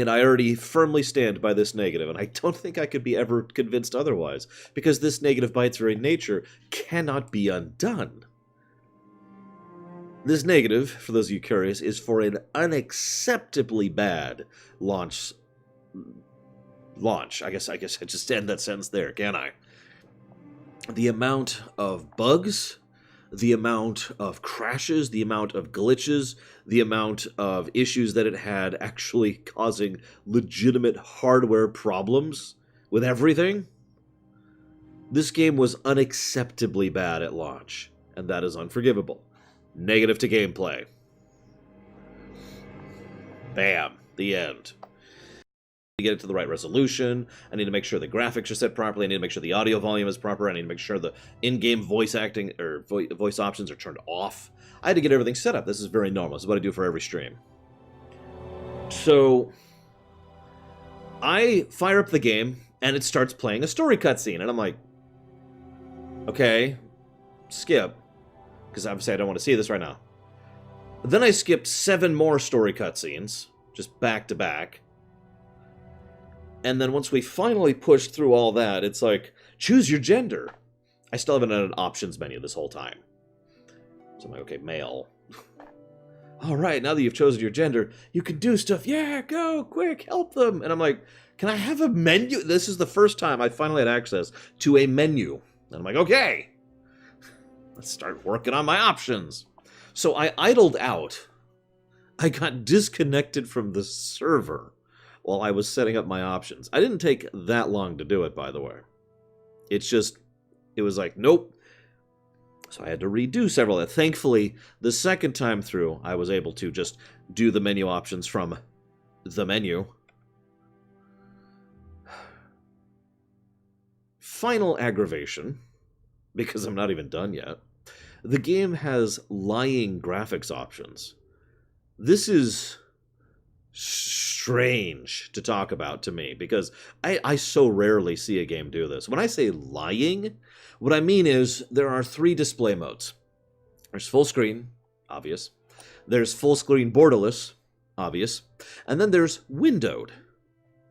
And I already firmly stand by this negative, and I don't think I could be ever convinced otherwise, because this negative by its very nature cannot be undone. This negative, for those of you curious, is for an unacceptably bad launch. I guess I just end that sentence there, can't I? The amount of bugs, the amount of crashes, the amount of glitches, the amount of issues that it had actually causing legitimate hardware problems with everything. This game was unacceptably bad at launch, and that is unforgivable. Negative to gameplay. Bam. The end. To get it to the right resolution, I need to make sure the graphics are set properly, I need to make sure the audio volume is proper, I need to make sure the in-game voice acting or voice options are turned off. I had to get everything set up. This is very normal. This is what I do for every stream. So I fire up the game and it starts playing a story cutscene, and I'm like, okay, skip, because obviously I don't want to see this right now. Then I skipped 7 more story cutscenes, just back to back. And then once we finally pushed through all that, it's like, choose your gender. I still haven't had an options menu this whole time. So I'm like, okay, male. All right, now that you've chosen your gender, you can do stuff. Yeah, go, quick, help them. And I'm like, can I have a menu? This is the first time I finally had access to a menu. And I'm like, okay, let's start working on my options. So I idled out. I got disconnected from the server while I was setting up my options. I didn't take that long to do it, by the way. It's just, it was like, nope. So I had to redo several of that. Thankfully, the second time through, I was able to just do the menu options from the menu. Final aggravation, because I'm not even done yet. The game has lying graphics options. This is strange to talk about to me, because I so rarely see a game do this. When I say lying, what I mean is there are 3 display modes. There's full screen, obvious. There's full screen borderless, obvious. And then there's windowed.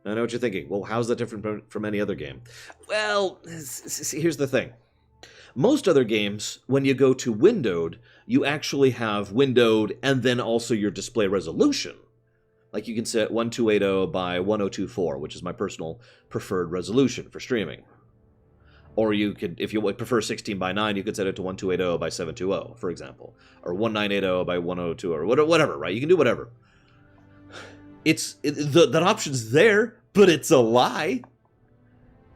I know what you're thinking. Well, how's that different from any other game? Well, here's the thing. Most other games, when you go to windowed, you actually have windowed and then also your display resolution. Like you can set 1280 by 1024, which is my personal preferred resolution for streaming. Or you could, if you would prefer 16 by 9, you could set it to 1280 by 720, for example. Or 1980 by 102, or whatever, right? You can do whatever. That option's there, but it's a lie.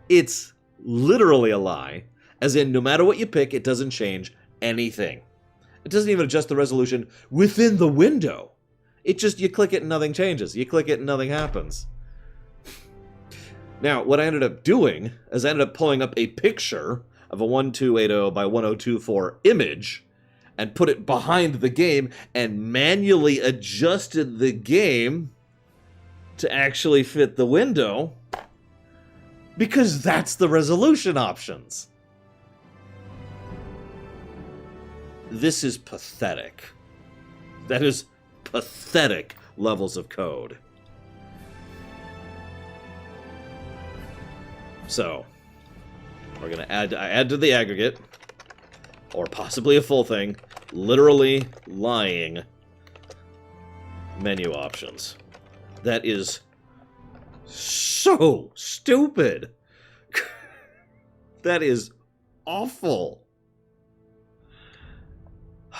It's literally a lie. As in, no matter what you pick, it doesn't change anything. It doesn't even adjust the resolution within the window. It just, you click it and nothing changes. You click it and nothing happens. Now, what I ended up doing is I ended up pulling up a picture of a 1280 by 1024 image and put it behind the game and manually adjusted the game to actually fit the window, because that's the resolution options. This is pathetic. That is pathetic levels of code. So, we're going to add to the aggregate, or possibly a full thing, literally lying menu options. That is so stupid. That is awful. So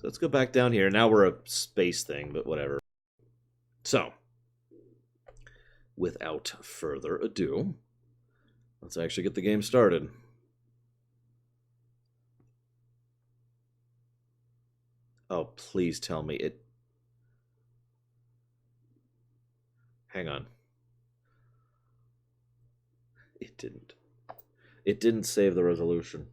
let's go back down here. Now we're a space thing, but whatever. So, without further ado, let's actually get the game started. Oh, please tell me it... Hang on. It didn't. It didn't save the resolution.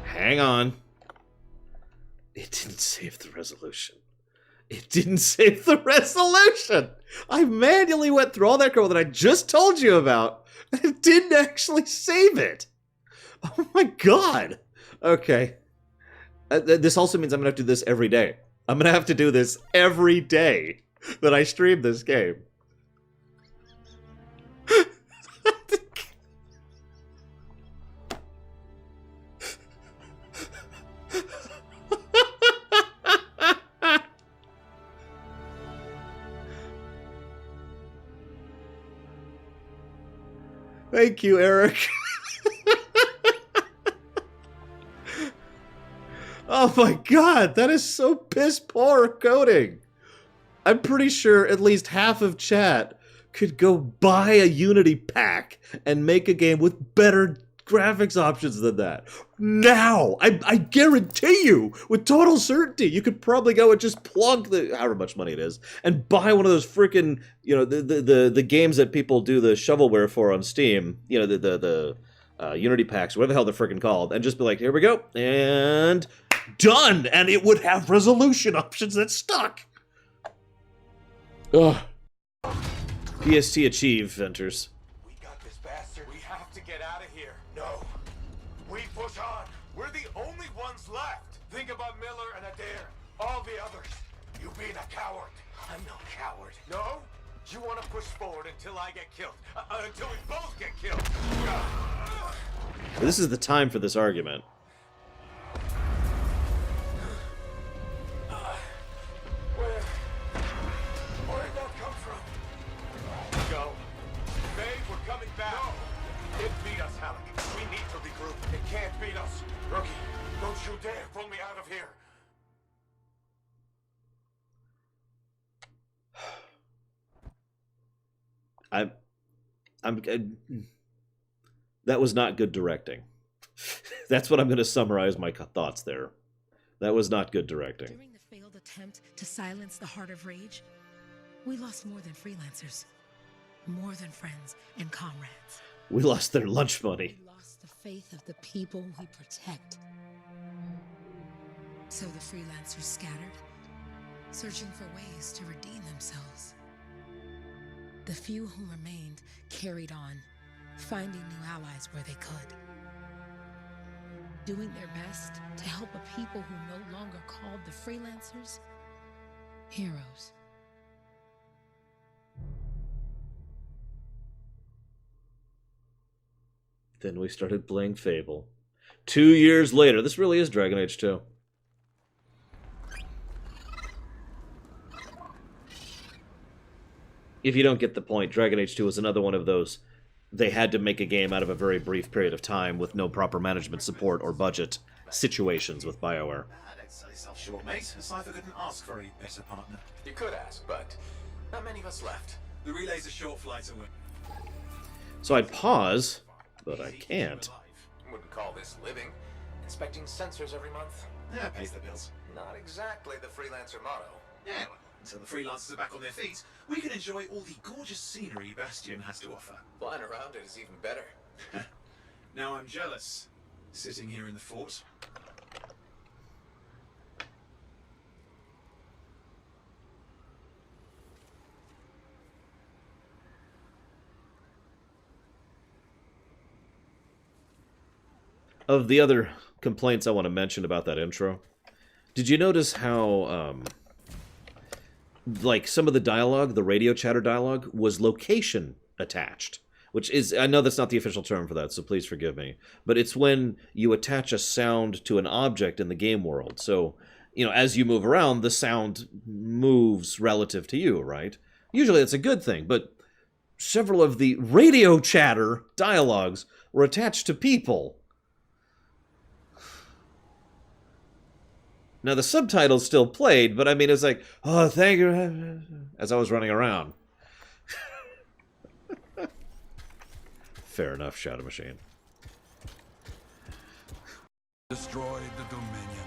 Hang on. It didn't save the resolution. It didn't save the resolution! I manually went through all that code that I just told you about, and it didn't actually save it! Oh my god! Okay. This also means I'm gonna have to do this every day. I'm gonna have to do this every day that I stream this game. Thank you, Eric. Oh my god, that is so piss poor coding. I'm pretty sure at least half of chat could go buy a Unity pack and make a game with better graphics options than that. Now! I guarantee you, with total certainty, you could probably go and just plug the, however much money it is, and buy one of those freaking, you know, the games that people do the shovelware for on Steam, you know, the Unity packs, whatever the hell they're freaking called, and just be like, here we go, and done! And it would have resolution options that stuck! Ugh. PST Achieve enters. We got this bastard. We have to get out of here. No. We push on. We're the only ones left. Think about Miller and Adair. All the others. You being a coward. I'm no coward. No? You want to push forward until I get killed. Until we both get killed. This is the time for this argument. Where'd that come from? Go. Babe, we're coming back. No. It beat us, Halleck. We need to regroup. It can't beat us. Rookie, don't you dare pull me out of here. That was not good directing. That's what I'm going to summarize my thoughts there. That was not good directing. During the failed attempt to silence the Heart of Rage, we lost more than freelancers, more than friends and comrades. We lost their lunch money. We lost the faith of the people we protect. So the freelancers scattered, searching for ways to redeem themselves. The few who remained carried on, finding new allies where they could. Doing their best to help a people who no longer called the freelancers heroes. Then we started playing Fable. 2 years later. This really is Dragon Age 2. If you don't get the point, Dragon Age 2 was another one of those. They had to make a game out of a very brief period of time with no proper management support or budget situations with BioWare. Don't sell yourself short, mate. Cypher couldn't ask for a better partner. You could ask, but not many of us left. The relay's a short flight away. So I'd pause, but I can't. Wouldn't call this living. Inspecting sensors every month? Yeah, pays the bills. Not exactly the freelancer motto. Yeah, well, until the freelancers are back on their feet, we can enjoy all the gorgeous scenery Bastion has to offer. Flying around it is even better. Now I'm jealous, sitting here in the fort. Of the other complaints I want to mention about that intro, did you notice how, like, some of the dialogue, the radio chatter dialogue, was location attached? Which is, I know that's not the official term for that, so please forgive me. But it's when you attach a sound to an object in the game world. So, you know, as you move around, the sound moves relative to you, right? Usually that's a good thing, but several of the radio chatter dialogues were attached to people. Now, the subtitles still played, but I mean, it's like, oh, thank you, as I was running around. Fair enough, Shadow Machine. Destroyed the Dominion.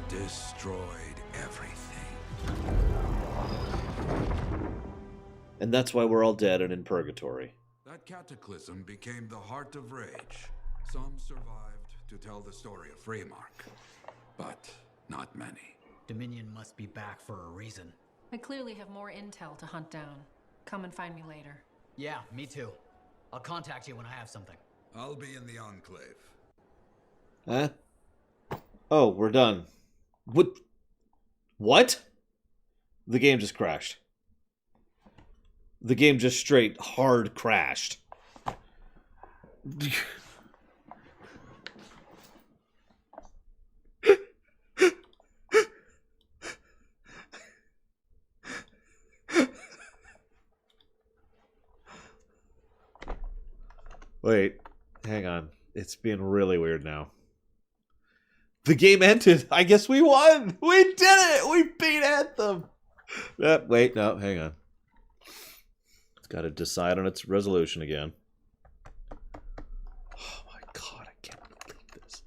Destroyed everything. And that's why we're all dead and in purgatory. That cataclysm became the Heart of Rage. Some survived to tell the story of Freemark, but not many. Dominion must be back for a reason. I clearly have more intel to hunt down. Come and find me later. Yeah, me too. I'll contact you when I have something. I'll be in the Enclave. Huh? Oh, we're done. What? What? The game just crashed. The game just straight hard crashed. Wait, hang on. It's being really weird now. The game ended. I guess we won. We did it. We beat Anthem. Wait, no, hang on. It's got to decide on its resolution again. Oh my god, I can't believe this.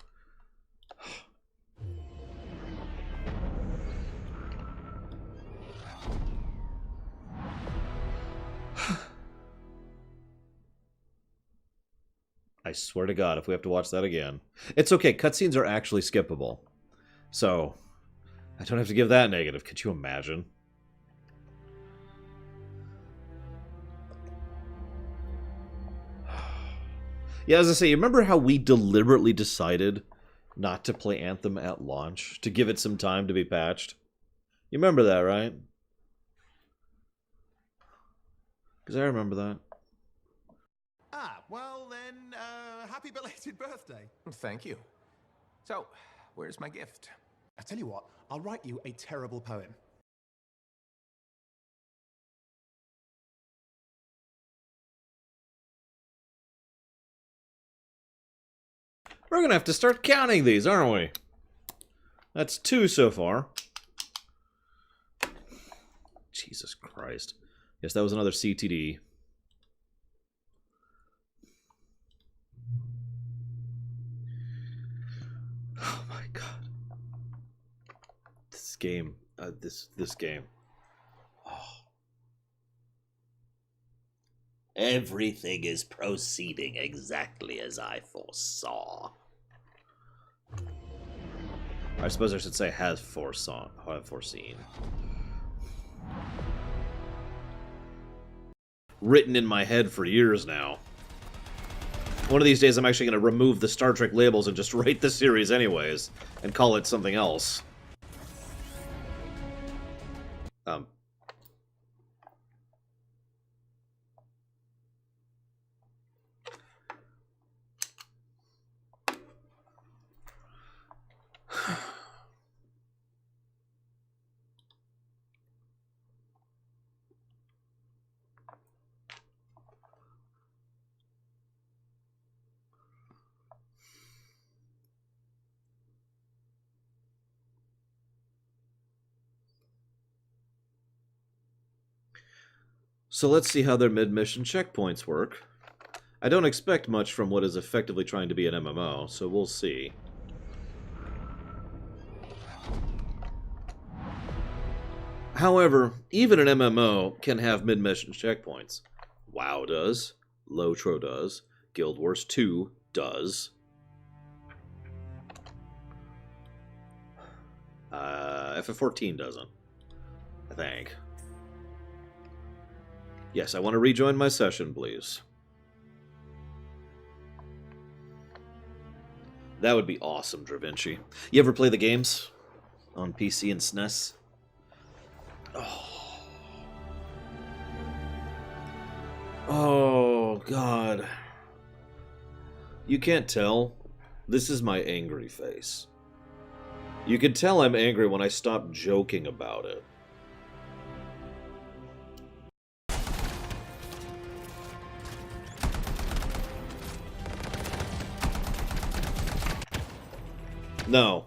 I swear to God, if we have to watch that again. It's okay, cutscenes are actually skippable. So, I don't have to give that negative. Could you imagine? Yeah, as I say, you remember how we deliberately decided not to play Anthem at launch? To give it some time to be patched? You remember that, right? Because I remember that. Ah, well then, happy belated birthday. Thank you. So, where's my gift? I tell you what, I'll write you a terrible poem. We're going to have to start counting these, aren't we? That's 2 so far. Jesus Christ. Yes, that was another CTD. Oh my god. This game. This game. Oh. Everything is proceeding exactly as I foresaw. I suppose I should say have foreseen. Written in my head for years now. One of these days I'm actually going to remove the Star Trek labels and just write the series anyways, and call it something else. So let's see how their mid-mission checkpoints work. I don't expect much from what is effectively trying to be an MMO, so we'll see. However, even an MMO can have mid-mission checkpoints. WoW does, Lotro does, Guild Wars 2 does. FF14 doesn't, I think. Yes, I want to rejoin my session, please. That would be awesome, Da Vinci. You ever play the games on PC and SNES? Oh. Oh, God. You can't tell. This is my angry face. You can tell I'm angry when I stop joking about it. No.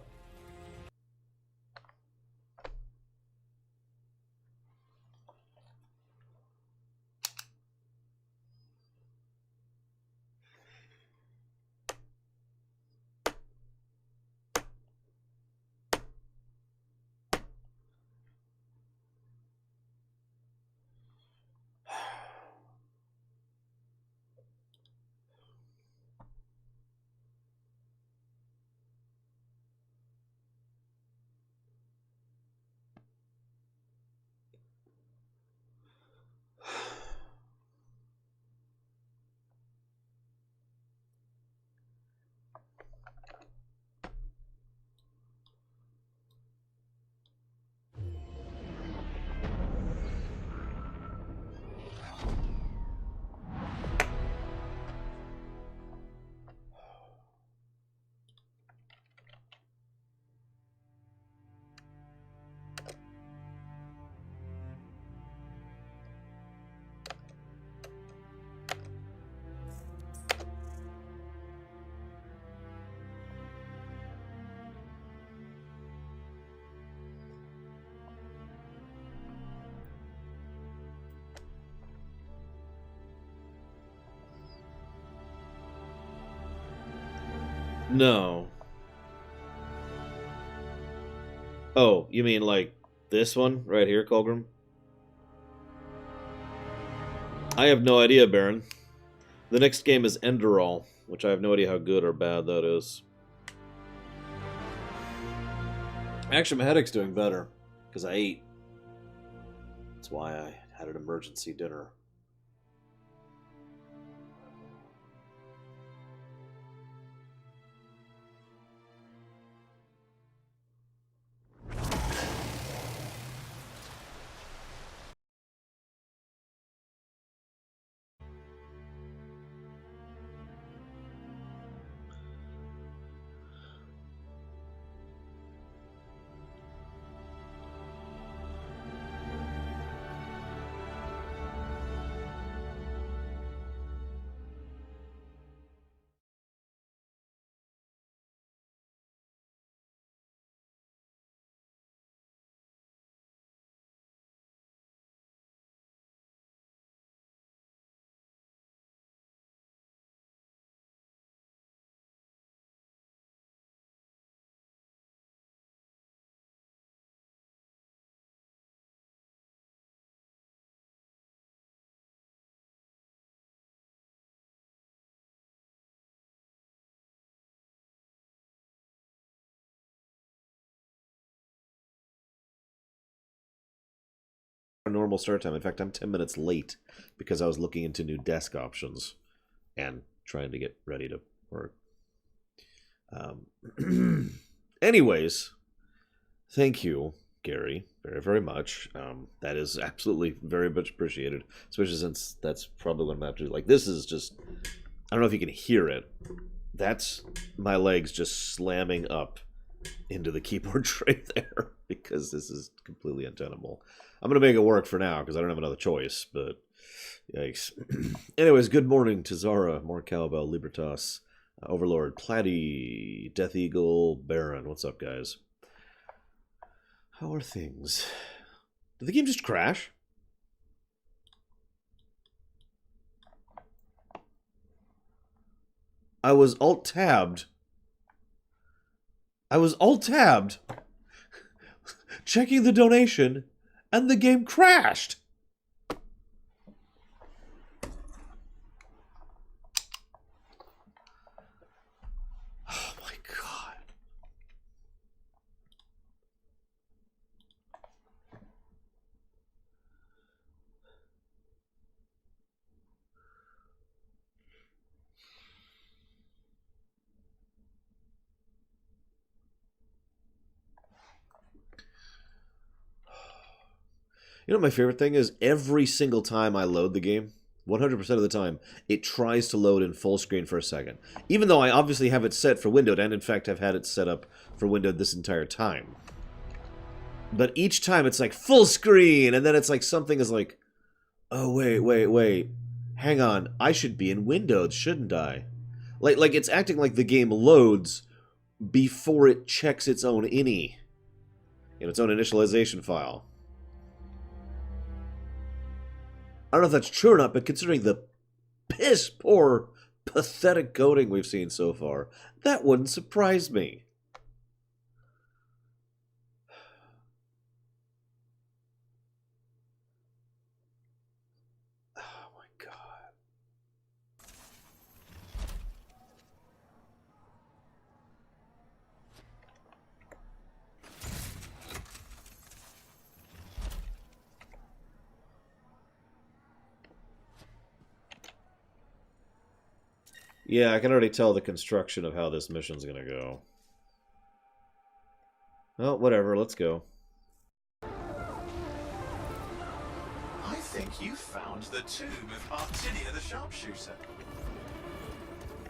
No. Oh, you mean like this one right here, Colgrim? I have no idea, Baron. The next game is Enderall, which I have no idea how good or bad that is. Actually, my headache's doing better, because I ate. That's why I had an emergency dinner. Normal start time. In fact, I'm 10 minutes late because I was looking into new desk options and trying to get ready to work. Anyways, thank you, Gary, very, very much. That is absolutely very much appreciated, especially since that's probably what I'm about to do. Like, this is just, I don't know if you can hear it. That's my legs just slamming up into the keyboard tray there because this is completely untenable. I'm going to make it work for now because I don't have another choice, but yikes. Anyways, good morning to Zara, more cowbell, Libertas, Overlord, Platy, Death Eagle, Baron. What's up, guys? How are things? Did the game just crash? I was alt-tabbed. Checking the donation, and the game crashed. Oh my god. You know what my favorite thing is? Every single time I load the game, 100% of the time, it tries to load in full screen for a second. Even though I obviously have it set for windowed, and in fact have had it set up for windowed this entire time. But each time it's like full screen, and then it's like something is like, oh wait, hang on, I should be in windowed, shouldn't I? Like it's acting like the game loads before it checks its own ini, its own initialization file. I don't know if that's true or not, but considering the piss poor, pathetic coding we've seen so far, that wouldn't surprise me. Oh my god. Yeah, I can already tell the construction of how this mission's gonna go. Well, whatever, let's go. I think you found the tomb of Artinia the Sharpshooter.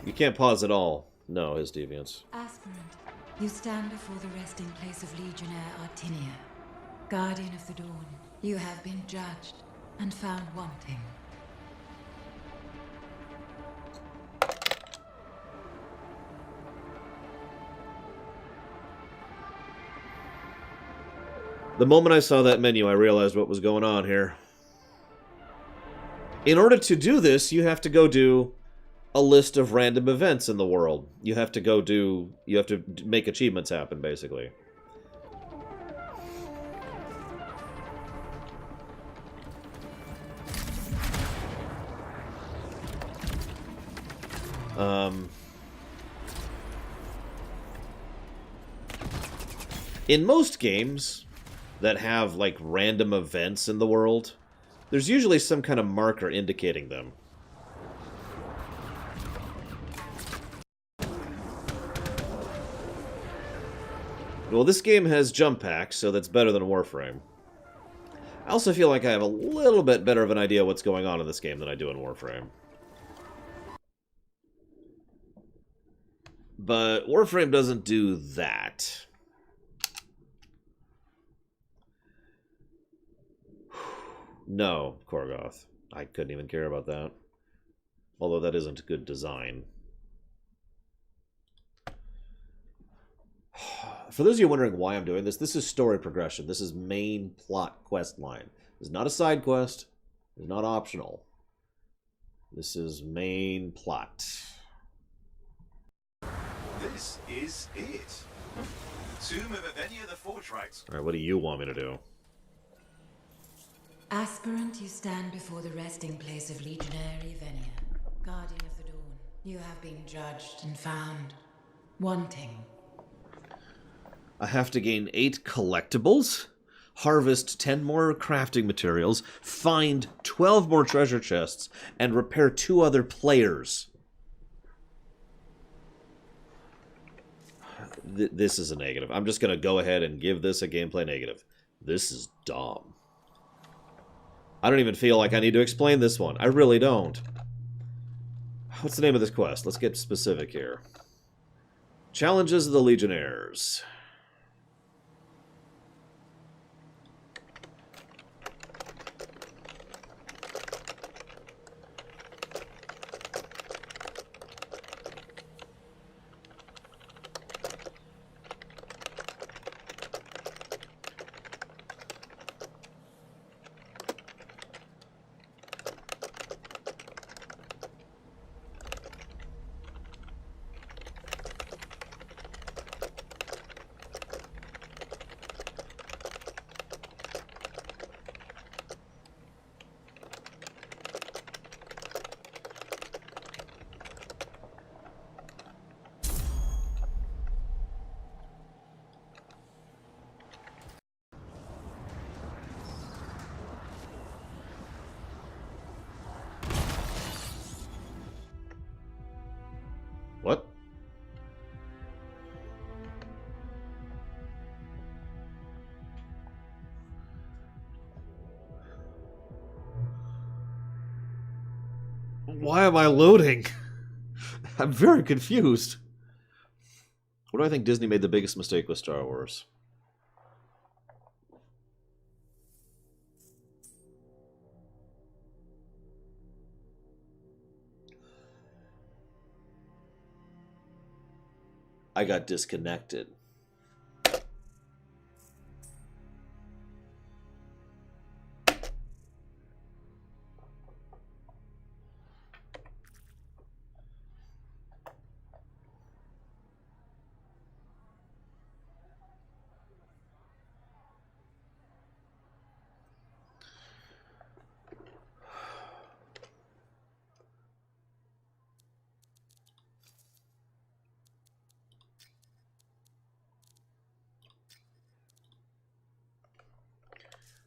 You can't pause at all. No, his deviance. Aspirant, you stand before the resting place of Legionnaire Artinia, Guardian of the Dawn. You have been judged and found wanting. The moment I saw that menu, I realized what was going on here. In order to do this, you have to go do a list of random events in the world. You have to go do... You have to make achievements happen, basically. In most games that have, like, random events in the world, there's usually some kind of marker indicating them. Well, this game has jump packs, so that's better than Warframe. I also feel like I have a little bit better of an idea what's going on in this game than I do in Warframe. But Warframe doesn't do that. No, Korgoth. I couldn't even care about that. Although that isn't good design. For those of you wondering why I'm doing this, this is story progression. This is main plot quest line. This is not a side quest. It's not optional. This is main plot. This is it. Tomb of Avenia the Fortrite. Alright, what do you want me to do? Aspirant, you stand before the resting place of Legionary Venia, Guardian of the Dawn. You have been judged and found wanting. I have to gain 8 collectibles, harvest 10 more crafting materials, find 12 more treasure chests, and repair 2 other players. This is a negative. I'm just going to go ahead and give this a gameplay negative. This is dumb. I don't even feel like I need to explain this one. I really don't. What's the name of this quest? Let's get specific here. Challenges of the Legionnaires. What? Why am I loading? I'm very confused. What do I think Disney made the biggest mistake with Star Wars? I got disconnected.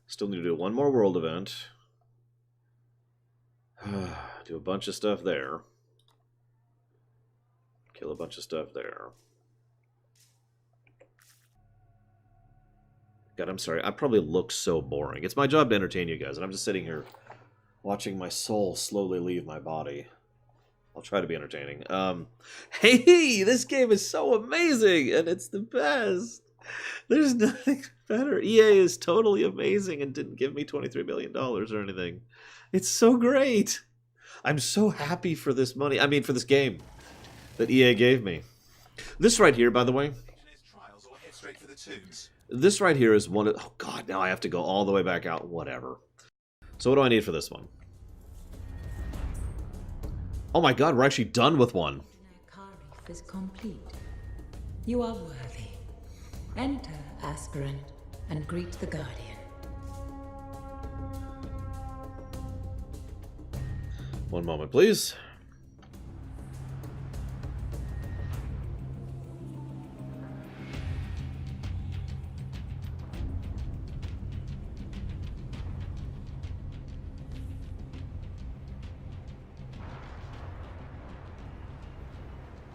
Still need to do one more world event. Do a bunch of stuff there. Kill a bunch of stuff there. God, I'm sorry. I probably look so boring. It's my job to entertain you guys, and I'm just sitting here watching my soul slowly leave my body. I'll try to be entertaining. Hey, this game is so amazing, and it's the best. There's nothing better. EA is totally amazing and didn't give me $23 million or anything. It's so great. I'm so happy for this money. I mean, for this game that EA gave me. This right here, by the way. This right here is one of... Oh, God, now I have to go all the way back out. Whatever. So what do I need for this one? Oh my god, we're actually done with one. Karif is complete. You are worthy. Enter, aspirant, and greet the Guardian. One moment, please.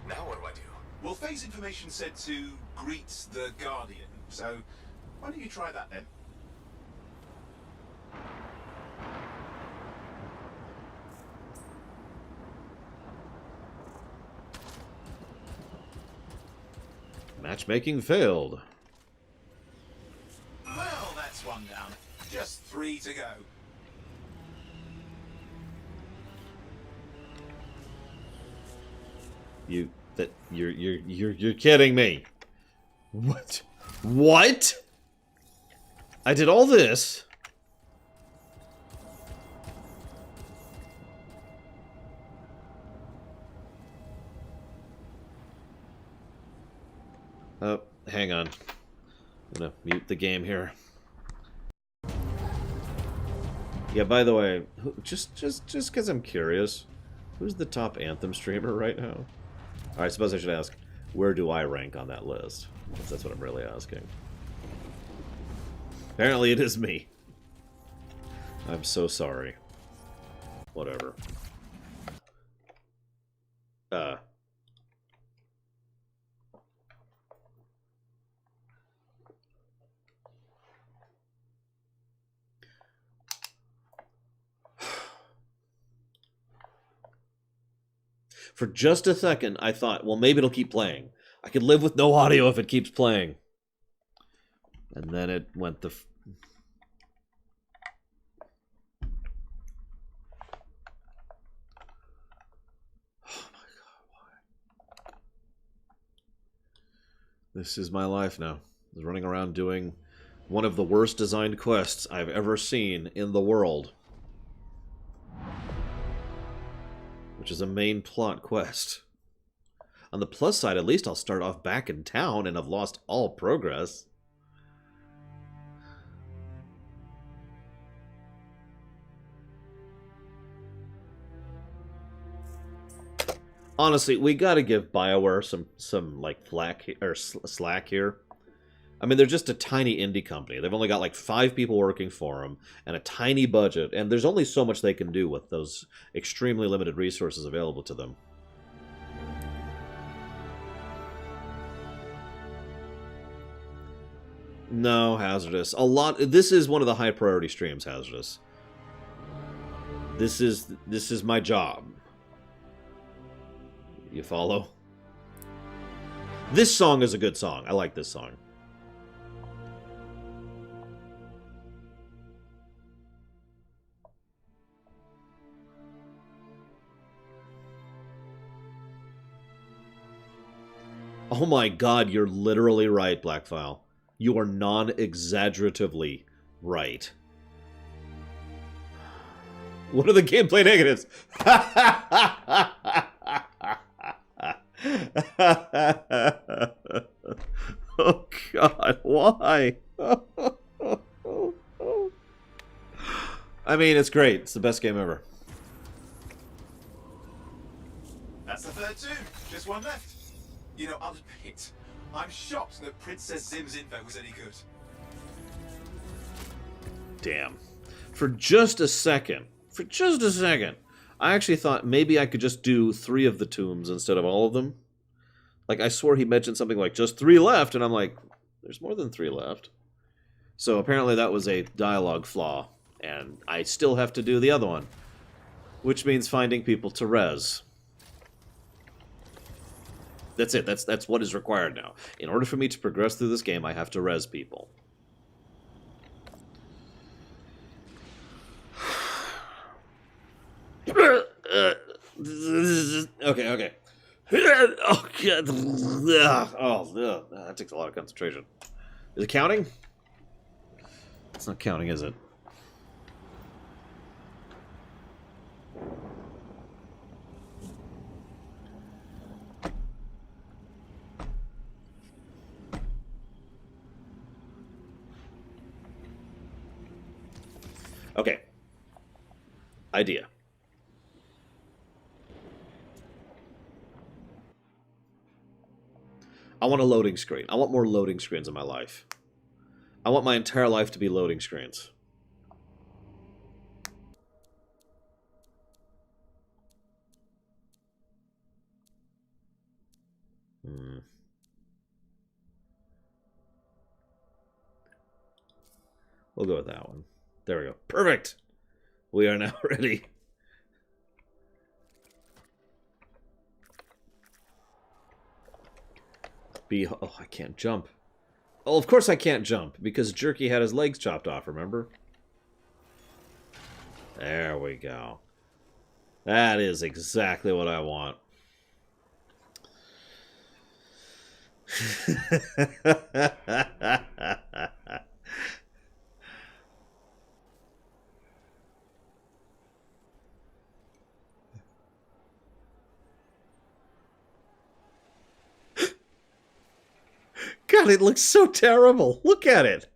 Now what do I do? Well, phase information said to greet the Guardian, so why don't you try that then? Matchmaking failed. Well, that's one down. Just 3 to go. You're kidding me. What? What? I did all this. Oh, hang on. I'm gonna mute the game here. Yeah, by the way, just because I'm curious, who's the top Anthem streamer right now? I suppose I should ask, where do I rank on that list? That's what I'm really asking. Apparently it is me. I'm so sorry. Whatever. For just a second, I thought, well, maybe it'll keep playing. I could live with no audio if it keeps playing. And then it went the... Oh my god, why? This is my life now. I was running around doing one of the worst designed quests I've ever seen in the world. Which is a main plot quest. On the plus side, at least I'll start off back in town and have lost all progress. Honestly, we gotta give BioWare some like slack here. I mean, they're just a tiny indie company. They've only got like 5 people working for them and a tiny budget, and there's only so much they can do with those extremely limited resources available to them. No, Hazardous. This is one of the high priority streams, Hazardous. This is my job. You follow? This song is a good song. I like this song. Oh my god, you're literally right, Blackfile. You are non-exaggeratively right. What are the gameplay negatives? Oh god, why? I mean, it's great. It's the best game ever. That's the third tomb. Just one left. You know, I'll admit, I'm shocked that Princess Zim's info was any good. Damn. For just a second, I actually thought maybe I could just do 3 of the tombs instead of all of them. Like, I swore he mentioned something like just 3 left, and I'm like, there's more than 3 left. So apparently that was a dialogue flaw, and I still have to do the other one, which means finding people to res. That's it. That's what is required now. In order for me to progress through this game, I have to res people. Okay. Oh, God. Oh, that takes a lot of concentration. Is it counting? It's not counting, is it? Okay. Idea. I want a loading screen. I want more loading screens in my life. I want my entire life to be loading screens. We'll go with that one. There we go. Perfect! We are now ready. Oh, I can't jump. Oh, of course I can't jump, because Jerky had his legs chopped off, remember? There we go. That is exactly what I want. God, it looks so terrible. Look at it.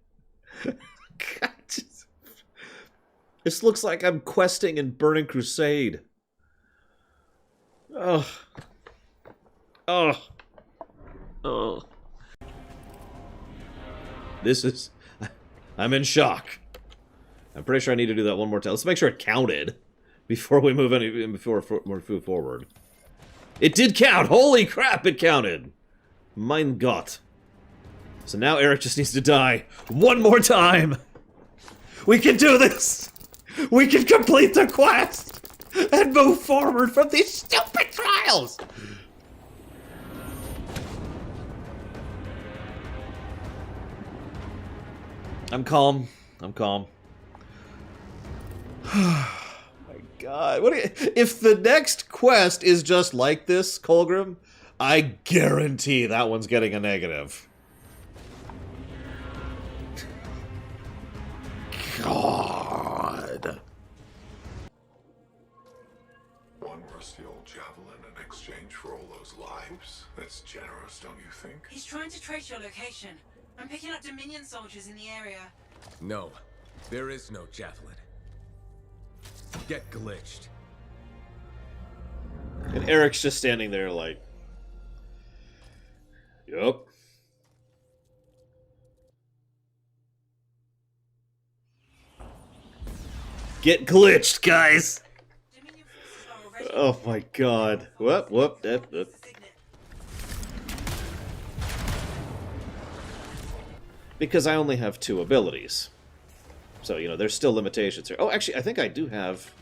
God, this looks like I'm questing in Burning Crusade. Oh. Oh. Oh. This is... I'm in shock. I'm pretty sure I need to do that one more time. Let's make sure it counted before we move move forward. It did count! Holy crap, it counted! Mein Gott. So now Eric just needs to die one more time! We can do this! We can complete the quest! And move forward from these stupid trials! I'm calm. I'm calm. My God. If the next quest is just like this, Colgrim, I guarantee that one's getting a negative. God. One rusty old javelin in exchange for all those lives? That's generous, don't you think? He's trying to trace your location. I'm picking up Dominion soldiers in the area. No, there is no javelin. Get glitched. And Eric's just standing there like... Yup. Get glitched, guys! Oh my God. Whoop. Because I only have 2 abilities. So, you know, there's still limitations here. Oh, actually, I think I do have...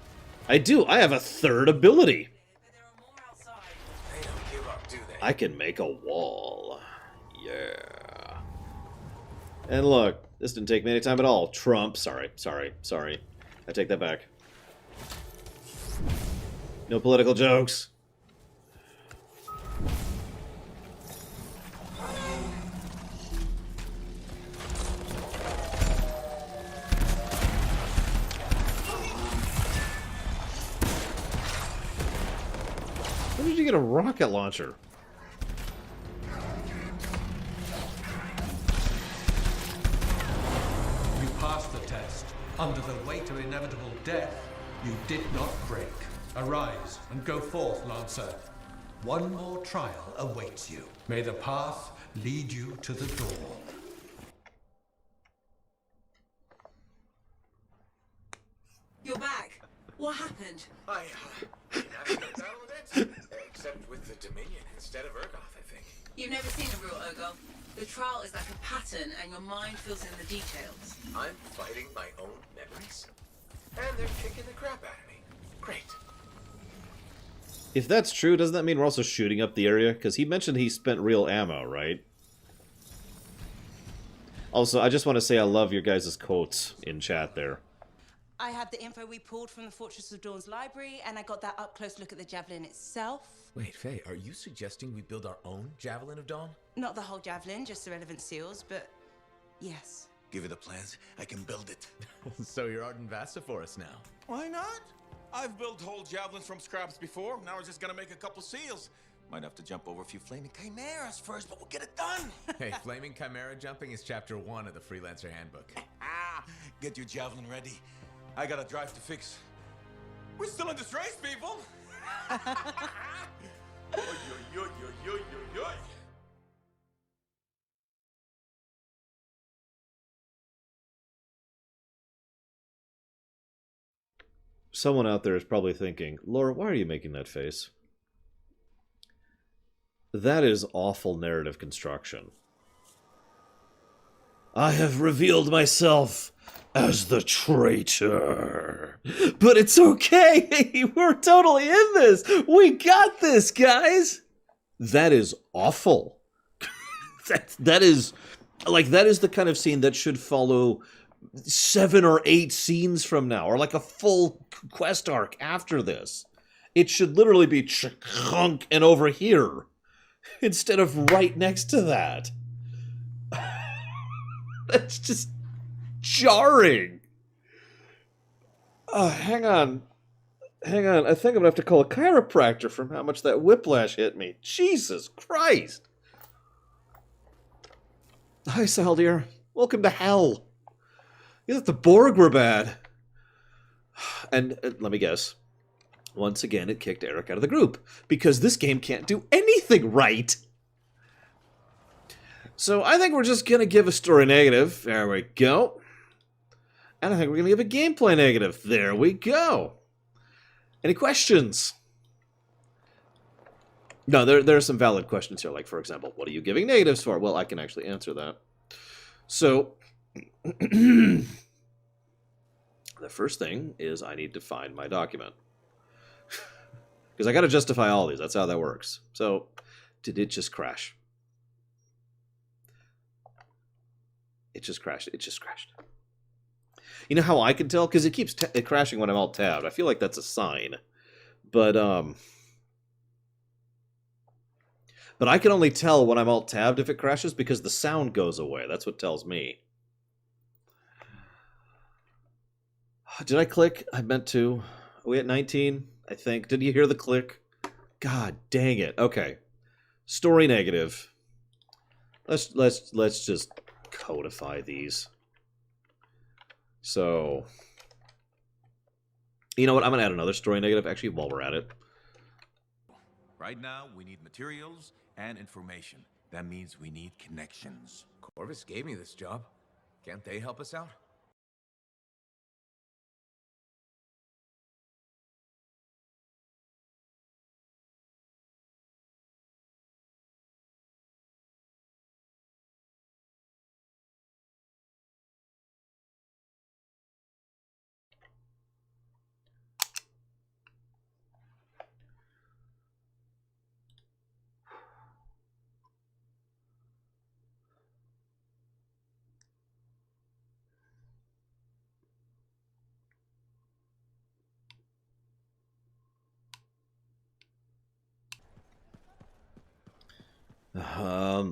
I have a 3rd ability. They don't give up, do they? I can make a wall. Yeah. And look, this didn't take me any time at all. Trump. Sorry. I take that back. No political jokes. When did you get a rocket launcher? You passed the test. Under the weight of inevitable death, you did not break. Arise and go forth, Lancer. One more trial awaits you. May the path lead you to the door. You're back. What happened? I didn't have to battle with it. Except with the Dominion instead of Urgoth, I think. You've never seen a real Urgoth. The trial is like a pattern and your mind fills in the details. I'm fighting my own memories? And they're kicking the crap out of me. Great. If that's true, doesn't that mean we're also shooting up the area? Because he mentioned he spent real ammo, right? Also, I just want to say I love your guys' quotes in chat there. I have the info we pulled from the Fortress of Dawn's library, and I got that up-close look at the Javelin itself. Wait, Faye, are you suggesting we build our own Javelin of Dawn? Not the whole Javelin, just the relevant seals, but yes. Give me the plans, I can build it. So you're Arden Vassa for us now. Why not? I've built whole javelins from scraps before. Now we're just gonna make a couple seals. Might have to jump over a few flaming chimeras first, but we'll get it done. Hey, flaming chimera jumping is chapter 1 of the Freelancer Handbook. Get your javelin ready. I got a drive to fix. We're still in this race, people! Oy, oy, oy, oy, oy, oy, oy. Someone out there is probably thinking, Laura, why are you making that face? That is awful narrative construction. I have revealed myself as the traitor. But it's okay. We're totally in this. We got this, guys. That is awful. that is the kind of scene that should follow 7 or 8 scenes from now, or like a full quest arc after this. It should literally be chunk and over here instead of right next to that. That's just jarring. Hang on. I think I'm gonna have to call a chiropractor from how much that whiplash hit me. Jesus Christ. Hi, Saldir. Welcome to hell. You thought the Borg were bad. And let me guess. Once again, it kicked Eric out of the group, because this game can't do anything right. So I think we're just going to give a story negative. There we go. And I think we're going to give a gameplay negative. There we go. Any questions? No, there are some valid questions here. Like, for example, what are you giving negatives for? Well, I can actually answer that. So, the first thing is I need to find my document. Because I got to justify all these. That's how that works. So, did it just crash? It just crashed. It just crashed. You know how I can tell? Because it keeps crashing when I'm alt-tabbed. I feel like that's a sign. But I can only tell when I'm alt-tabbed if it crashes because the sound goes away. That's what tells me. Did I click? I meant to. Are we at 19? I think. Did you hear the click? God dang it. Okay. Story negative. Let's just codify these. So, you know what? I'm going to add another story negative, actually, while we're at it. Right now, we need materials and information. That means we need connections. Corvus gave me this job. Can't they help us out?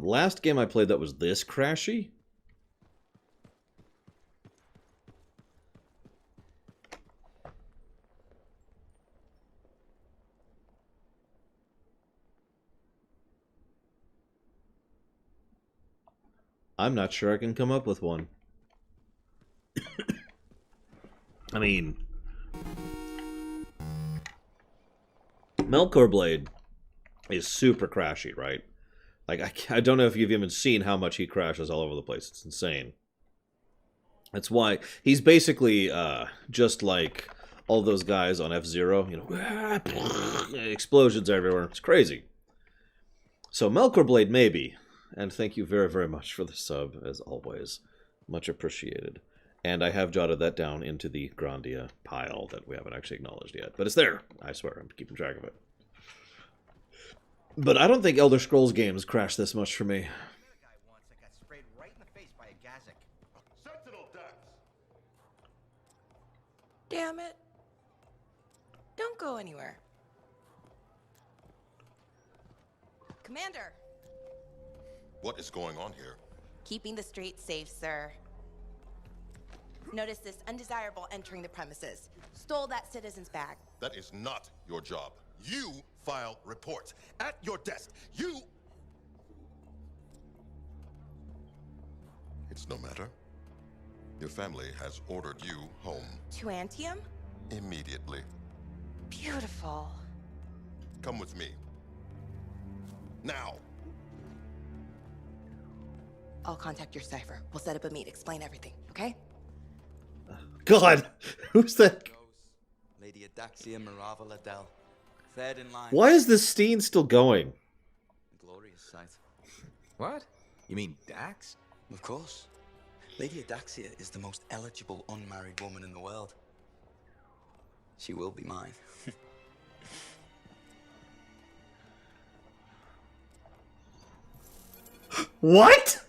Last game I played that was this crashy. I'm not sure I can come up with one. I mean, Melkor Blade is super crashy, right? Like, I don't know if you've even seen how much he crashes all over the place. It's insane. That's why he's basically just like all those guys on F-Zero, you know, explosions everywhere. It's crazy. So Melkor Blade, maybe. And thank you very, very much for the sub, as always. Much appreciated. And I have jotted that down into the Grandia pile that we haven't actually acknowledged yet. But it's there. I swear, I'm keeping track of it. But I don't think Elder Scrolls games crash this much for me. Damn it. Don't go anywhere. Commander! What is going on here? Keeping the streets safe, sir. Notice this undesirable entering the premises. Stole that citizen's bag. That is not your job. You file reports at your desk. You... It's no matter. Your family has ordered you home To Anthem? immediately. Beautiful. Come with me. Now! I'll contact your cipher. We'll set up a meet, explain everything, okay? God, who's that? Lady Adaxia Mirava Ladell. Third in line. Why is this scene still going? A glorious sight. What? You mean Dax? Of course. Lady Adaxia is the most eligible unmarried woman in the world. She will be mine. What?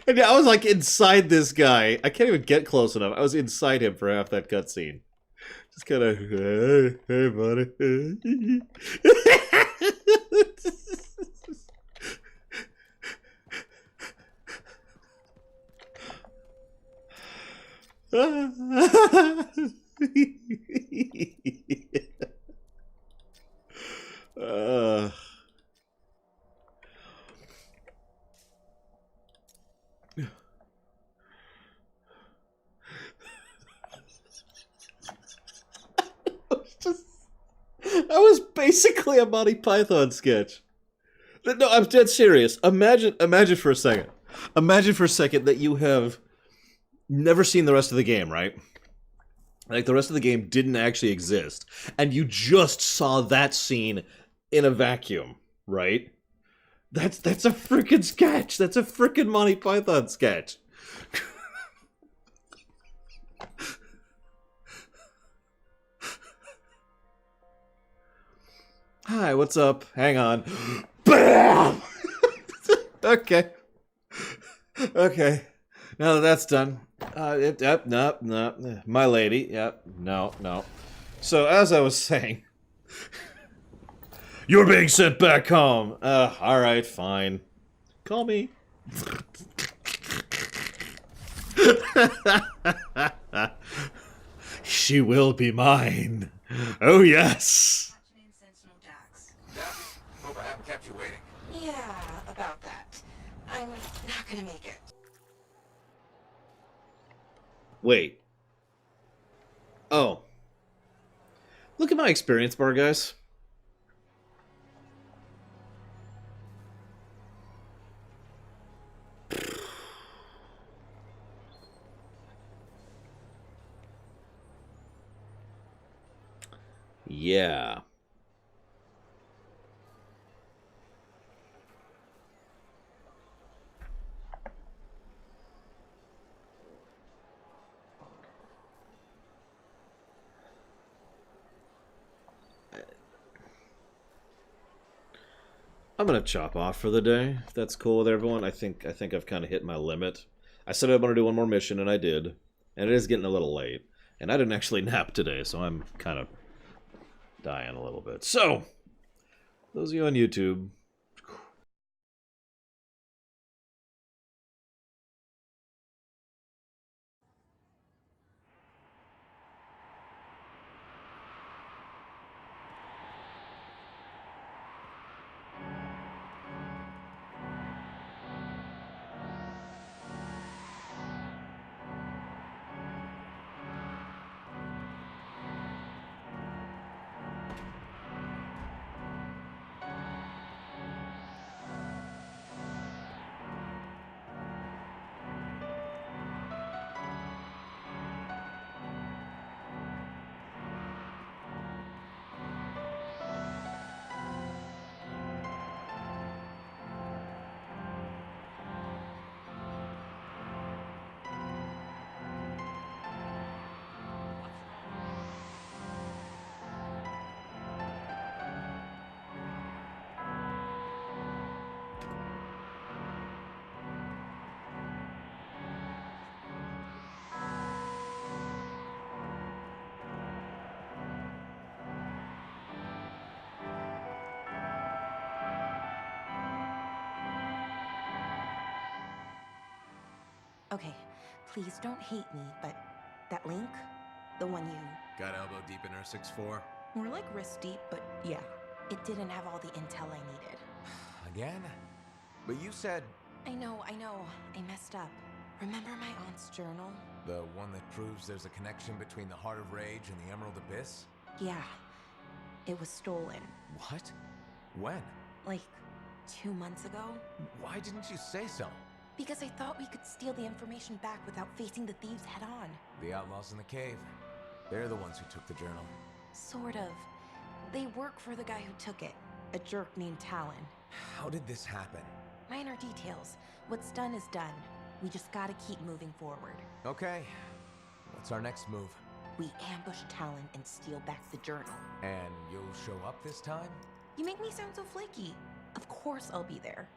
And I was like inside this guy. I can't even get close enough. I was inside him for half that cutscene. Just kind of, hey, buddy. That was basically a Monty Python sketch. No, I'm dead serious. Imagine for a second. Imagine for a second that you have never seen the rest of the game, right? Like the rest of the game didn't actually exist, and you just saw that scene in a vacuum, right? That's a freaking sketch. That's a freaking Monty Python sketch. Hi, what's up? Hang on. BAM! Okay. Okay. Now that that's done. No. My lady. Yep. No. So, as I was saying... You're being sent back home. Alright, fine. Call me. She will be mine. Oh, yes. Hope I haven't kept you waiting. Yeah, about that. I'm not gonna make it. Wait. Oh. Look at my experience bar, guys. Yeah. I'm gonna chop off for the day, if that's cool with everyone. I think I've kind of hit my limit. I said I want to do one more mission, and I did. And it is getting a little late. And I didn't actually nap today, so I'm kind of dying a little bit. So, those of you on YouTube... Okay, please don't hate me, but that link, the one you... Got elbow deep in her 6'4"? More like wrist deep, but yeah. It didn't have all the intel I needed. Again? But you said... I know. I messed up. Remember my aunt's journal? The one that proves there's a connection between the Heart of Rage and the Emerald Abyss? Yeah. It was stolen. What? When? Like, 2 months ago? Why didn't you say so? Because I thought we could steal the information back without facing the thieves head on. The outlaws in the cave. They're the ones who took the journal. Sort of. They work for the guy who took it. A jerk named Talon. How did this happen? Minor details. What's done is done. We just gotta keep moving forward. Okay. What's our next move? We ambush Talon and steal back the journal. And you'll show up this time? You make me sound so flaky. Of course I'll be there.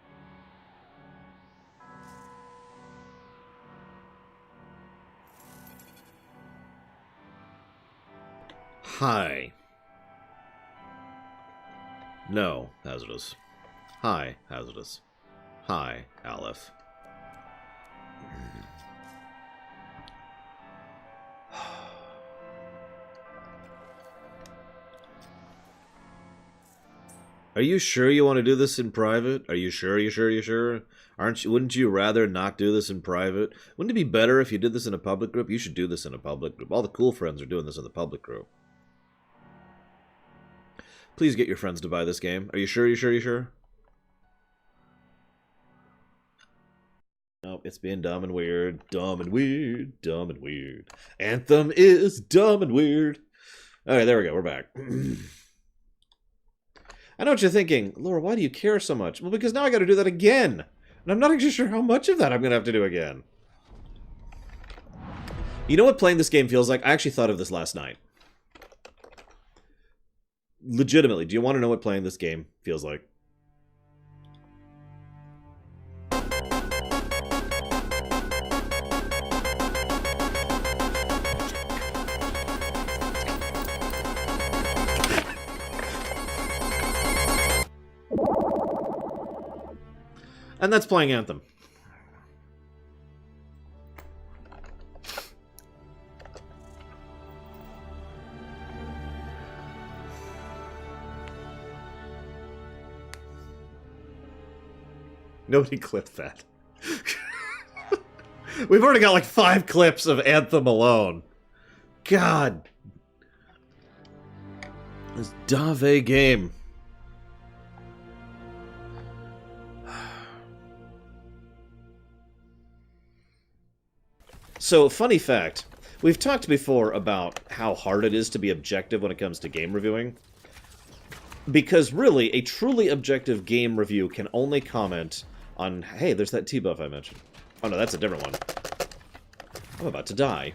Hi. No, hazardous. Hi, hazardous. Hi, Aleph. Are you sure you want to do this in private? Are you sure? You sure? Wouldn't you rather not do this in private? Wouldn't it be better if you did this in a public group? You should do this in a public group. All the cool friends are doing this in the public group. Please get your friends to buy this game. Are you sure? You sure? Nope, it's being dumb and weird. Dumb and weird. Anthem is dumb and weird. Alright, there we go. We're back. I know what you're thinking. Laura, why do you care so much? Well, because now I gotta do that again. And I'm not actually sure how much of that I'm gonna have to do again. You know what playing this game feels like? I actually thought of this last night. Legitimately, do you want to know what playing this game feels like? And that's playing Anthem. Nobody clipped that. We've already got like 5 clips of Anthem alone. God. This Dave game. So, funny fact, we've talked before about how hard it is to be objective when it comes to game reviewing. Because really, a truly objective game review can only comment on, hey, there's that T-buff I mentioned. Oh no, that's a different one. I'm about to die.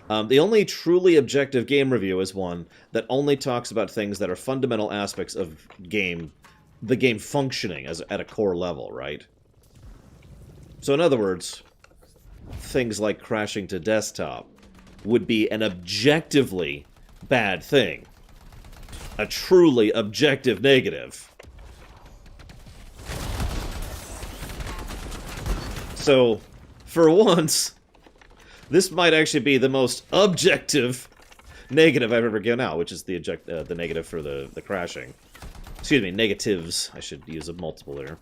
The only truly objective game review is one that only talks about things that are fundamental aspects of the game functioning at a core level, right? So in other words, things like crashing to desktop would be an objectively bad thing. A truly objective negative. So, for once, this might actually be the most objective negative I've ever given out, which is the negative for the crashing. Excuse me, negatives. I should use a multiple there.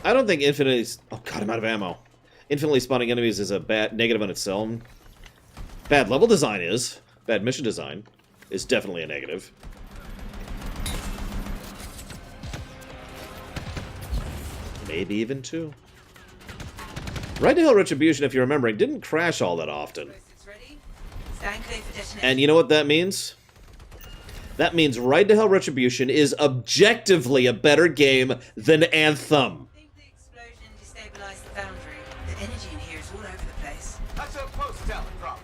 I don't think infinitely... Oh god, I'm out of ammo. Infinitely spawning enemies is a bad negative on its own. Bad level design is. Bad mission design is definitely a negative. Maybe even 2. Right to Hell Retribution, if you're remembering, didn't crash all that often. And you know what that means? That means Right to Hell Retribution is objectively a better game than Anthem. Destabilize the boundary. The energy in here is all over the place. That's a post-talent drop.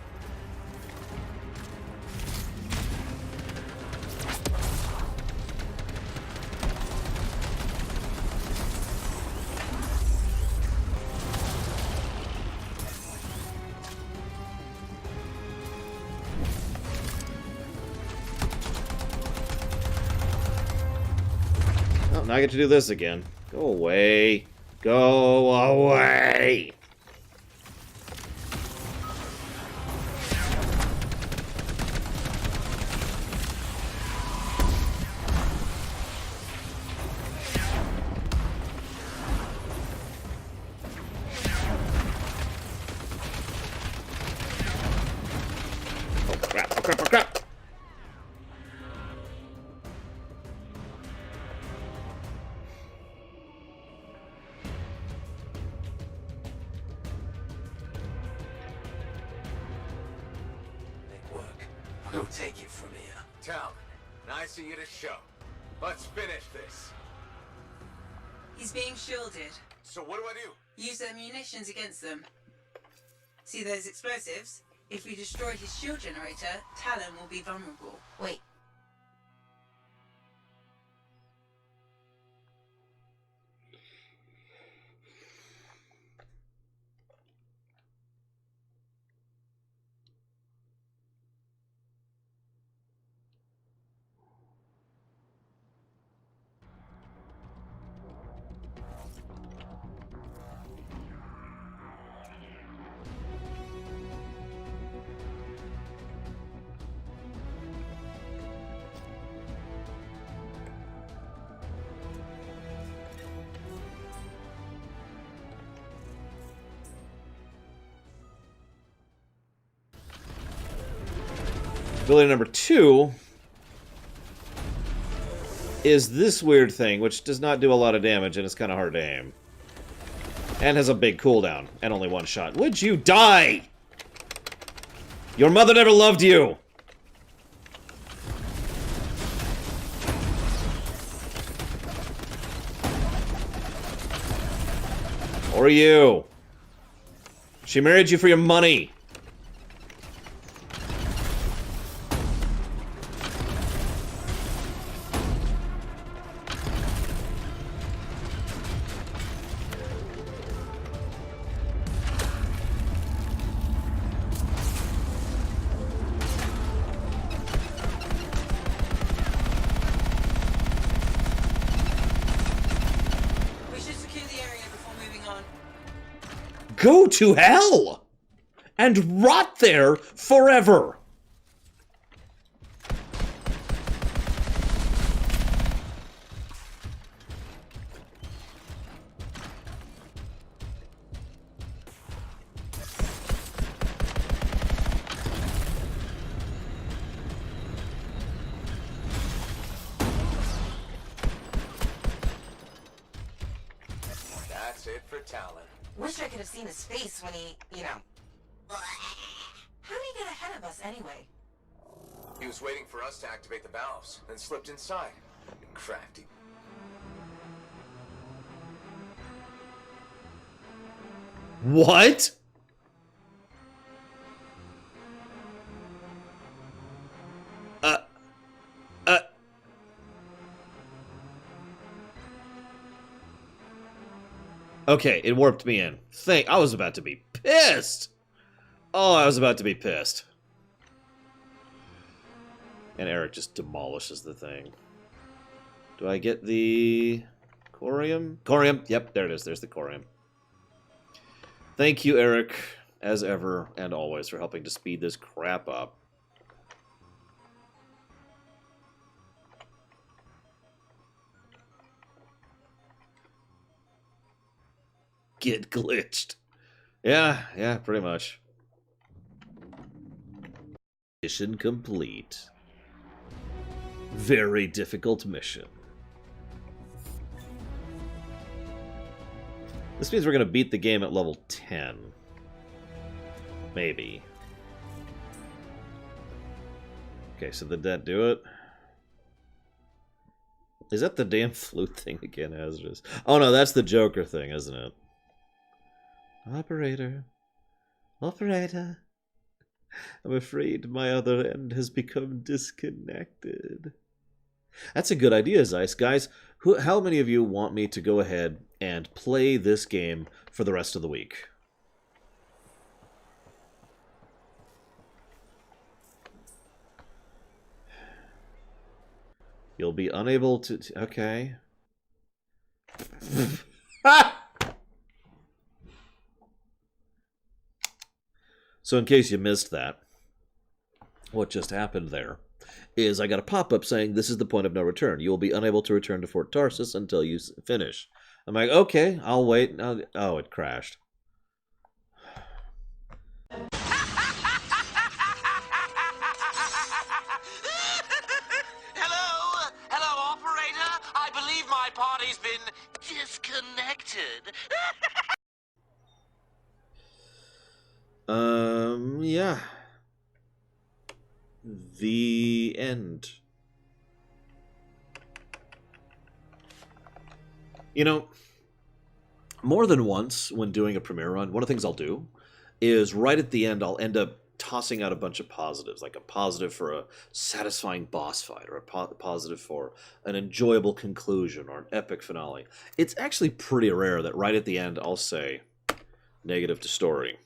now I get to do this again. Go away. Go away! Oh crap, oh crap, oh crap! We'll take it from here. Talon, nice of you to show. Let's finish this. He's being shielded. So what do I do? Use their munitions against them. See those explosives? If we destroy his shield generator, Talon will be vulnerable. Wait. Ability number 2 is this weird thing, which does not do a lot of damage and it's kind of hard to aim. And has a big cooldown, and only one shot. Would you die? Your mother never loved you! Or you. She married you for your money. We should secure the area before moving on. Go to hell! And rot there forever! That's it for Talon. Wish I could have seen his face when he, you know. How did he get ahead of us anyway? He was waiting for us to activate the valves, then slipped inside. Crafty. What? Okay, it warped me in. I was about to be pissed! Oh, I was about to be pissed. And Eric just demolishes the thing. Do I get the corium? Corium! Yep, there it is. There's the corium. Thank you, Eric, as ever and always, for helping to speed this crap up. Get glitched. Yeah, pretty much. Mission complete. Very difficult mission. This means we're going to beat the game at level 10. Maybe. Okay, so did that do it? Is that the damn flute thing again, Hazardous? Oh no, that's the Joker thing, isn't it? Operator. Operator. I'm afraid my other end has become disconnected. That's a good idea, Zeiss. Guys, how many of you want me to go ahead and play this game for the rest of the week? You'll be unable to... Okay. So in case you missed that, what just happened there is I got a pop-up saying this is the point of no return. You will be unable to return to Fort Tarsus until you finish. I'm like, okay, I'll wait. Oh, it crashed. Hello, operator. I believe my party's been disconnected. Yeah. The end. You know, more than once when doing a premiere run, one of the things I'll do is right at the end, I'll end up tossing out a bunch of positives, like a positive for a satisfying boss fight, or a positive for an enjoyable conclusion, or an epic finale. It's actually pretty rare that right at the end I'll say negative to story.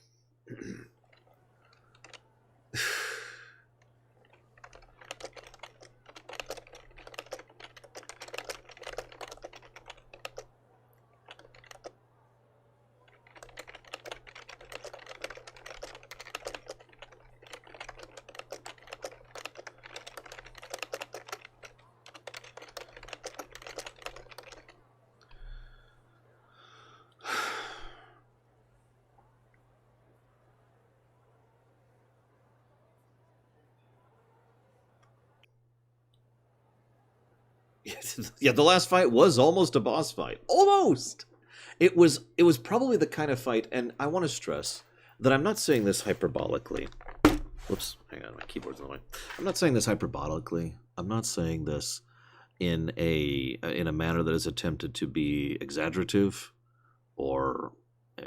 Yeah, the last fight was almost a boss fight. Almost! It was probably the kind of fight, and I want to stress that I'm not saying this hyperbolically. Whoops, hang on, my keyboard's in the way. I'm not saying this hyperbolically. I'm not saying this in a manner that is attempted to be exaggerative or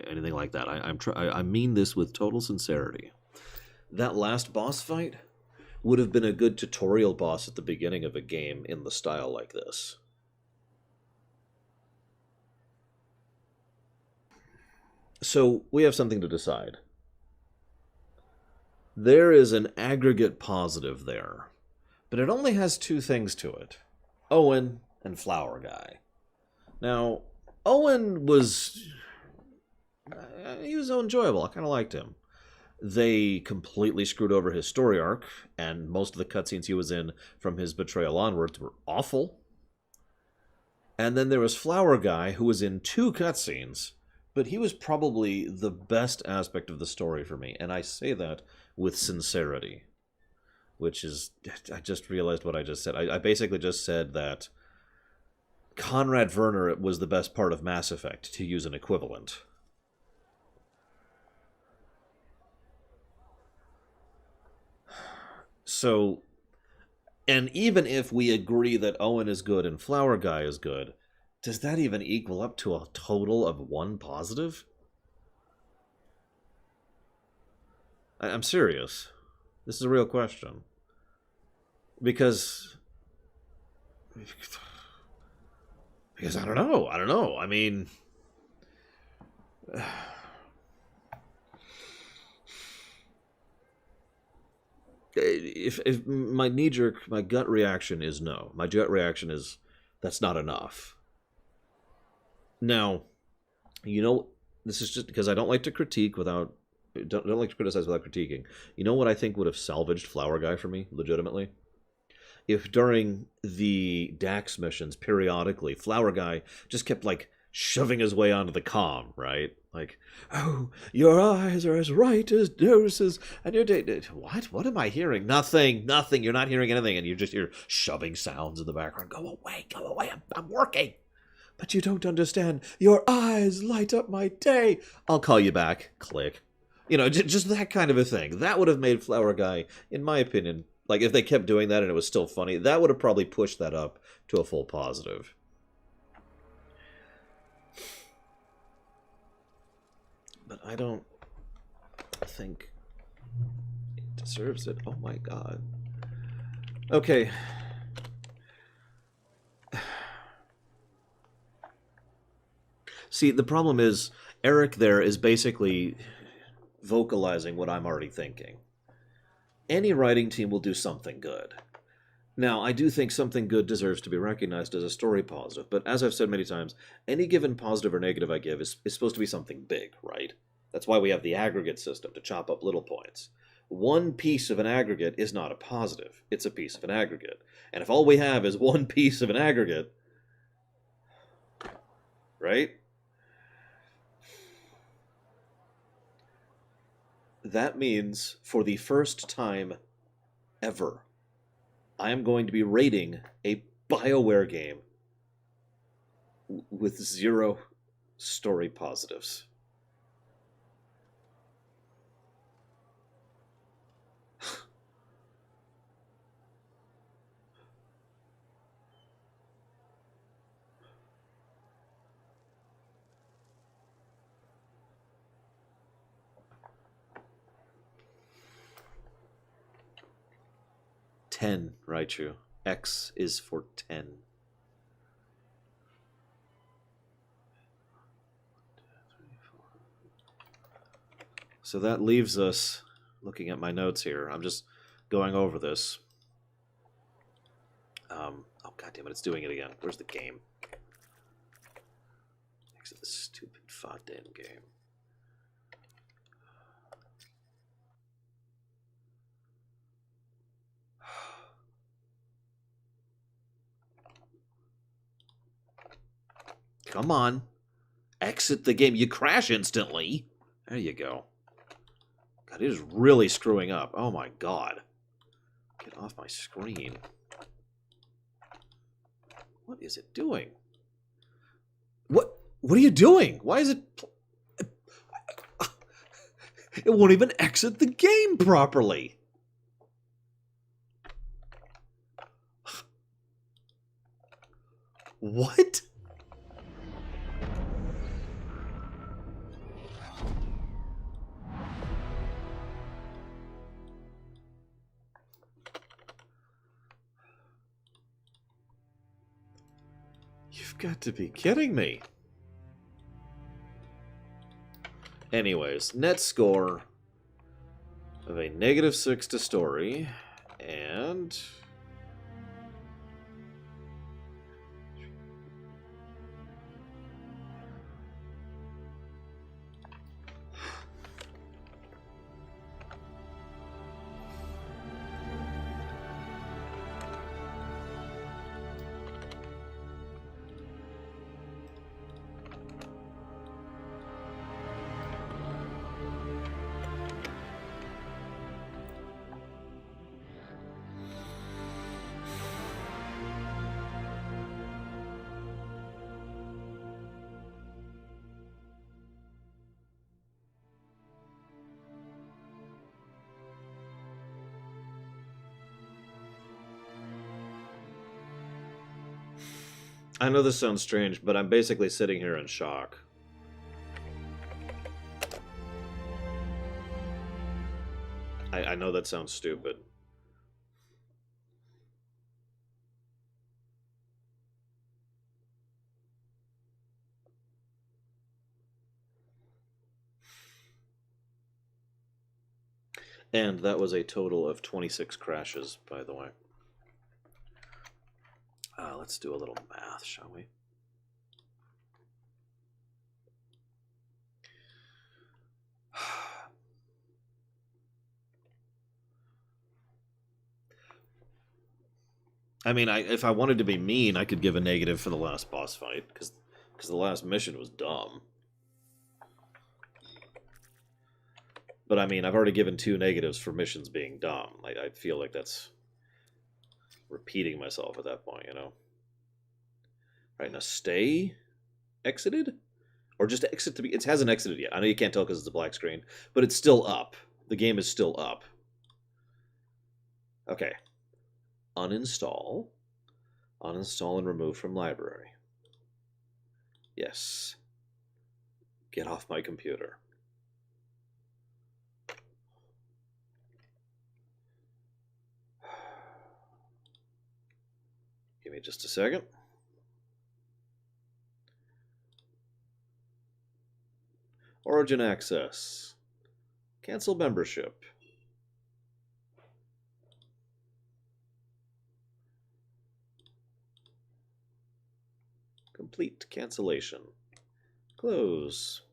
anything like that. I mean this with total sincerity. That last boss fight would have been a good tutorial boss at the beginning of a game in the style like this. So, we have something to decide. There is an aggregate positive there, but it only has two things to it. Owen and Flower Guy. Now, Owen was... he was enjoyable. I kind of liked him. They completely screwed over his story arc, and most of the cutscenes he was in from his betrayal onwards were awful. And then there was Flower Guy, who was in 2 cutscenes, but he was probably the best aspect of the story for me, and I say that with sincerity. Which is... I just realized what I just said. I basically just said that Conrad Werner was the best part of Mass Effect, to use an equivalent. So, and even if we agree that Owen is good and Flower Guy is good, does that even equal up to a total of 1 positive? I'm serious. This is a real question. Because I don't know. I mean... If my knee-jerk, my gut reaction is no. My gut reaction is that's not enough. Now, you know, this is just because I don't like to critique without... Don't like to criticize without critiquing. You know what I think would have salvaged Flower Guy for me, legitimately? If during the Dax missions, periodically, Flower Guy just kept, like, shoving his way onto the comm, right? Like, oh, your eyes are as right as noses, and your day... What? What am I hearing? Nothing. You're not hearing anything, and you're shoving sounds in the background. Go away, I'm working. But you don't understand. Your eyes light up my day. I'll call you back. Click. You know, just that kind of a thing. That would have made Flower Guy, in my opinion, like, if they kept doing that and it was still funny, that would have probably pushed that up to a full positive. But I don't think it deserves it. Oh my god. Okay. See, the problem is, Eric there is basically vocalizing what I'm already thinking. Any writing team will do something good. Now, I do think something good deserves to be recognized as a story positive, but as I've said many times, any given positive or negative I give is supposed to be something big, right? That's why we have the aggregate system, to chop up little points. One piece of an aggregate is not a positive. It's a piece of an aggregate. And if all we have is one piece of an aggregate, right? That means for the first time ever, I am going to be rating a BioWare game with 0 story positives. Ten, Raichu. X is for 10. So that leaves us, looking at my notes here, I'm just going over this. Oh, goddammit, it's doing it again. Where's the game? Exit the stupid goddamn game. Come on. Exit the game. You crash instantly. There you go. God, it is really screwing up. Oh my god. Get off my screen. What is it doing? What are you doing? Why is it... It won't even exit the game properly. What? You've got to be kidding me. Anyways, net score of a -6 to story, and... I know this sounds strange, but I'm basically sitting here in shock. I know that sounds stupid. And that was a total of 26 crashes, by the way. Let's do a little math, shall we? I mean, if I wanted to be mean, I could give a negative for the last boss fight, because the last mission was dumb. But I mean, I've already given 2 negatives for missions being dumb. I feel like that's repeating myself at that point, you know? Right, now stay exited? Or just exit to be... It hasn't exited yet. I know you can't tell because it's a black screen, but it's still up. The game is still up. Okay. Uninstall. Uninstall and remove from library. Yes. Get off my computer. Give me just a second. Origin access. Cancel membership. Complete cancellation. Close.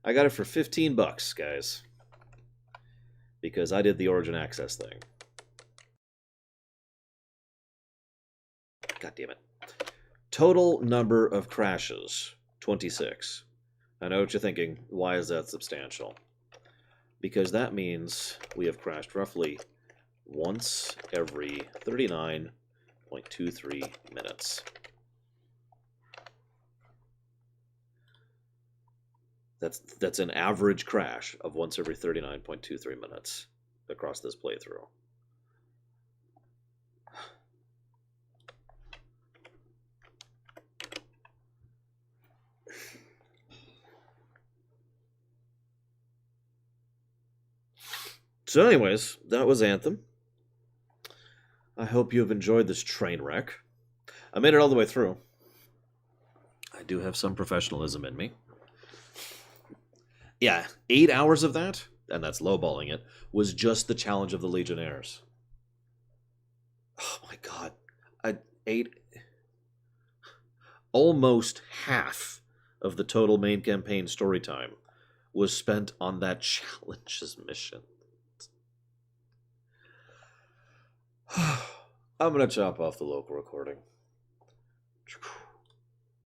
I got it for $15, guys. Because I did the Origin Access thing. God damn it. Total number of crashes, 26. I know what you're thinking. Why is that substantial? Because that means we have crashed roughly once every 39.23 minutes. That's an average crash of once every 39.23 minutes across this playthrough. So anyways, that was Anthem. I hope you have enjoyed this train wreck. I made it all the way through. I do have some professionalism in me. Yeah, 8 hours of that, and that's lowballing it, was just the challenge of the Legionnaires. Oh my god. Almost half of the total main campaign story time was spent on that challenges mission. I'm going to chop off the local recording.